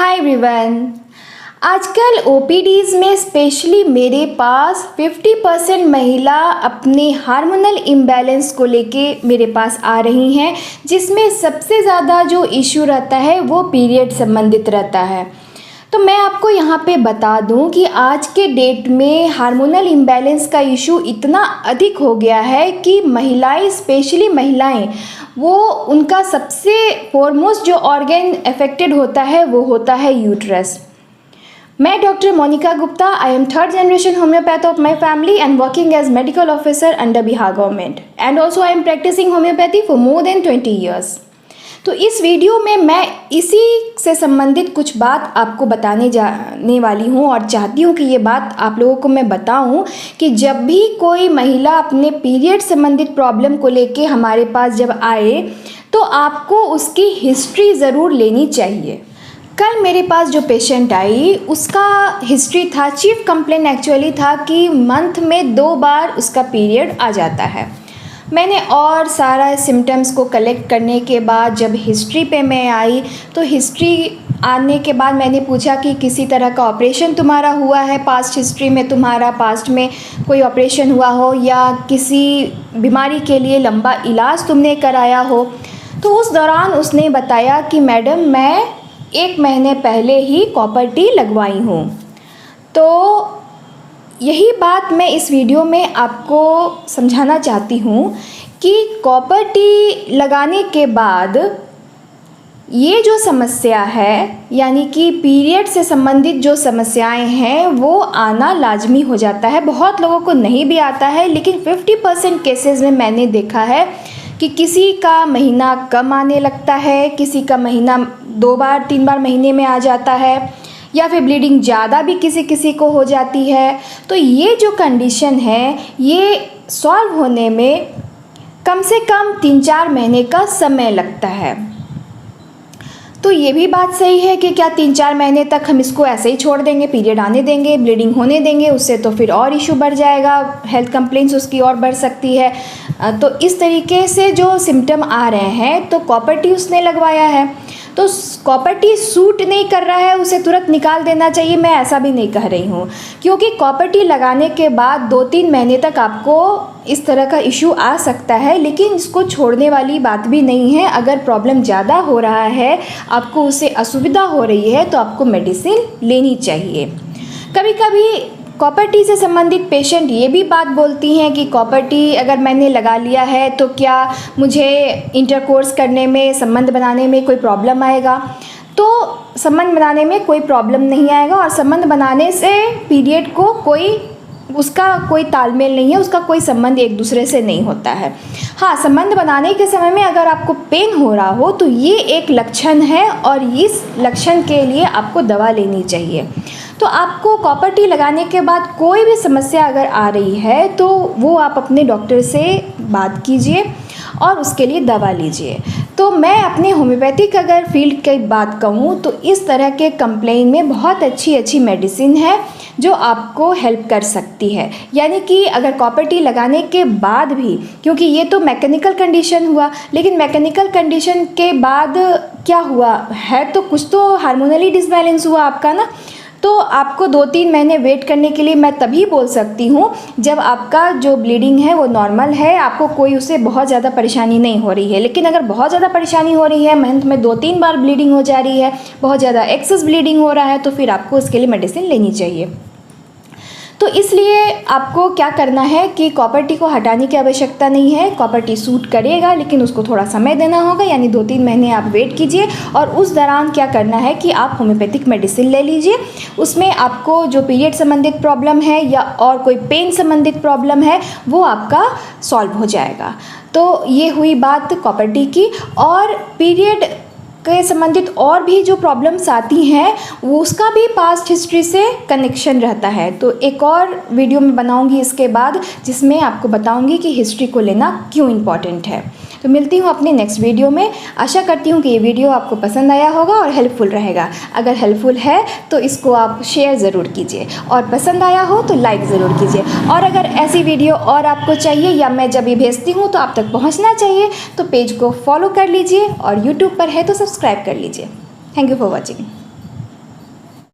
Hi everyone. आजकल OPDs में specially मेरे पास 50% महिला अपने हार्मोनल इम्बैलेंस को लेके मेरे पास आ रही हैं, जिसमें सबसे ज़्यादा जो इशू रहता है वो पीरियड संबंधित रहता है। तो मैं आपको यहाँ पे बता दूँ कि आज के डेट में हार्मोनल इम्बैलेंस का इशू इतना अधिक हो गया है कि महिलाएं, स्पेशली महिलाएं, वो उनका सबसे फॉरमोस्ट जो ऑर्गन अफेक्टेड होता है वो होता है यूट्रस। मैं doctor Monika Gupta, I am third generation homoeopath of my family and working as medical officer under Bihar government and also I am practising homoeopathy for more than 20 years. तो इस वीडियो में मैं इसी से संबंधित कुछ बात आपको बताने जाने वाली हूँ और चाहती हूँ कि ये बात आप लोगों को मैं बताऊँ कि जब भी कोई महिला अपने पीरियड संबंधित प्रॉब्लम को लेके हमारे पास जब आए तो आपको उसकी हिस्ट्री ज़रूर लेनी चाहिए। कल मेरे पास जो पेशेंट आई उसका हिस्ट्री था, चीफ कंप्लेंट एक्चुअली था कि मंथ में 2 बार उसका पीरियड आ जाता है। मैंने और सारा सिम्टम्स को कलेक्ट करने के बाद जब हिस्ट्री पे मैं आई तो हिस्ट्री आने के बाद मैंने पूछा कि किसी तरह का ऑपरेशन तुम्हारा हुआ है पास्ट हिस्ट्री में, तुम्हारा पास्ट में कोई ऑपरेशन हुआ हो या किसी बीमारी के लिए लंबा इलाज तुमने कराया हो। तो उस दौरान उसने बताया कि मैडम मैं 1 महीने पहले ही कॉपर टी लगवाई हूँ। तो यही बात मैं इस वीडियो में आपको समझाना चाहती हूँ कि कॉपर टी लगाने के बाद ये जो समस्या है, यानी कि पीरियड से संबंधित जो समस्याएं हैं वो आना लाजमी हो जाता है। बहुत लोगों को नहीं भी आता है, लेकिन 50% केसेस में मैंने देखा है कि किसी का महीना कम आने लगता है, किसी का महीना 2 बार 3 बार महीने में आ जाता है, या फिर ब्लीडिंग ज़्यादा भी किसी किसी को हो जाती है। तो ये जो कंडीशन है ये सॉल्व होने में कम से कम 3-4 महीने का समय लगता है। तो ये भी बात सही है कि क्या 3-4 महीने तक हम इसको ऐसे ही छोड़ देंगे, पीरियड आने देंगे, ब्लीडिंग होने देंगे, उससे तो फिर और इशू बढ़ जाएगा, हेल्थ कंप्लेंट्स उसकी और बढ़ सकती है। तो इस तरीके से जो सिम्टम आ रहे हैं, तो कॉपर टी उसने लगवाया है तो कॉपर टी सूट नहीं कर रहा है, उसे तुरंत निकाल देना चाहिए, मैं ऐसा भी नहीं कह रही हूँ, क्योंकि कॉपर टी लगाने के बाद 2-3 महीने तक आपको इस तरह का इशू आ सकता है, लेकिन इसको छोड़ने वाली बात भी नहीं है। अगर प्रॉब्लम ज़्यादा हो रहा है, आपको उससे असुविधा हो रही है, तो आपको मेडिसिन लेनी चाहिए। कभी कभी कॉपर टी से संबंधित पेशेंट ये भी बात बोलती हैं कि कॉपर टी अगर मैंने लगा लिया है तो क्या मुझे इंटरकोर्स करने में, संबंध बनाने में कोई प्रॉब्लम आएगा? तो संबंध बनाने में कोई प्रॉब्लम नहीं आएगा और संबंध बनाने से पीरियड को उसका कोई तालमेल नहीं है, उसका कोई संबंध एक दूसरे से नहीं होता है। हाँ, संबंध बनाने के समय में अगर आपको पेन हो रहा हो तो ये एक लक्षण है और इस लक्षण के लिए आपको दवा लेनी चाहिए। तो आपको कॉपर टी लगाने के बाद कोई भी समस्या अगर आ रही है तो वो आप अपने डॉक्टर से बात कीजिए और उसके लिए दवा लीजिए। तो मैं अपने होम्योपैथिक अगर फील्ड की बात कहूँ तो इस तरह के कंप्लेन में बहुत अच्छी मेडिसिन है जो आपको हेल्प कर सकती है। यानी कि अगर कॉपर टी लगाने के बाद भी, क्योंकि ये तो मैकेनिकल कंडीशन हुआ, लेकिन मैकेनिकल कंडीशन के बाद क्या हुआ है, तो कुछ तो हार्मोनली डिसबैलेंस हुआ आपका ना। तो आपको 2-3 महीने वेट करने के लिए मैं तभी बोल सकती हूँ जब आपका जो ब्लीडिंग है वो नॉर्मल है, आपको कोई उससे बहुत ज़्यादा परेशानी नहीं हो रही है। लेकिन अगर बहुत ज़्यादा परेशानी हो रही है, मंथ में 2-3 बार ब्लीडिंग हो जा रही है, बहुत ज़्यादा एक्सेस ब्लीडिंग हो रहा है, तो फिर आपको उसके लिए मेडिसिन लेनी चाहिए। तो इसलिए आपको क्या करना है कि कॉपर टी को हटाने की आवश्यकता नहीं है। कॉपर टी सूट करेगा, लेकिन उसको थोड़ा समय देना होगा, यानी 2-3 महीने आप वेट कीजिए और उस दौरान क्या करना है कि आप होम्योपैथिक मेडिसिन ले लीजिए। उसमें आपको जो पीरियड संबंधित प्रॉब्लम है या और कोई पेन संबंधित प्रॉब्लम है वो आपका सॉल्व हो जाएगा। तो ये हुई बात कॉपर टी की। और पीरियड के संबंधित और भी जो प्रॉब्लम्स आती हैं वो उसका भी पास्ट हिस्ट्री से कनेक्शन रहता है। तो एक और वीडियो में बनाऊंगी इसके बाद, जिसमें आपको बताऊंगी कि हिस्ट्री को लेना क्यों इम्पॉर्टेंट है। तो मिलती हूँ अपने नेक्स्ट वीडियो में। आशा करती हूँ कि ये वीडियो आपको पसंद आया होगा और हेल्पफुल रहेगा। अगर हेल्पफुल है तो इसको आप शेयर ज़रूर कीजिए और पसंद आया हो तो लाइक ज़रूर कीजिए। और अगर ऐसी वीडियो और आपको चाहिए या मैं जब ये भेजती हूँ तो आप तक पहुँचना चाहिए तो पेज को फॉलो कर लीजिए और यूट्यूब पर है तो सब्सक्राइब कर लीजिए। Thank you for watching.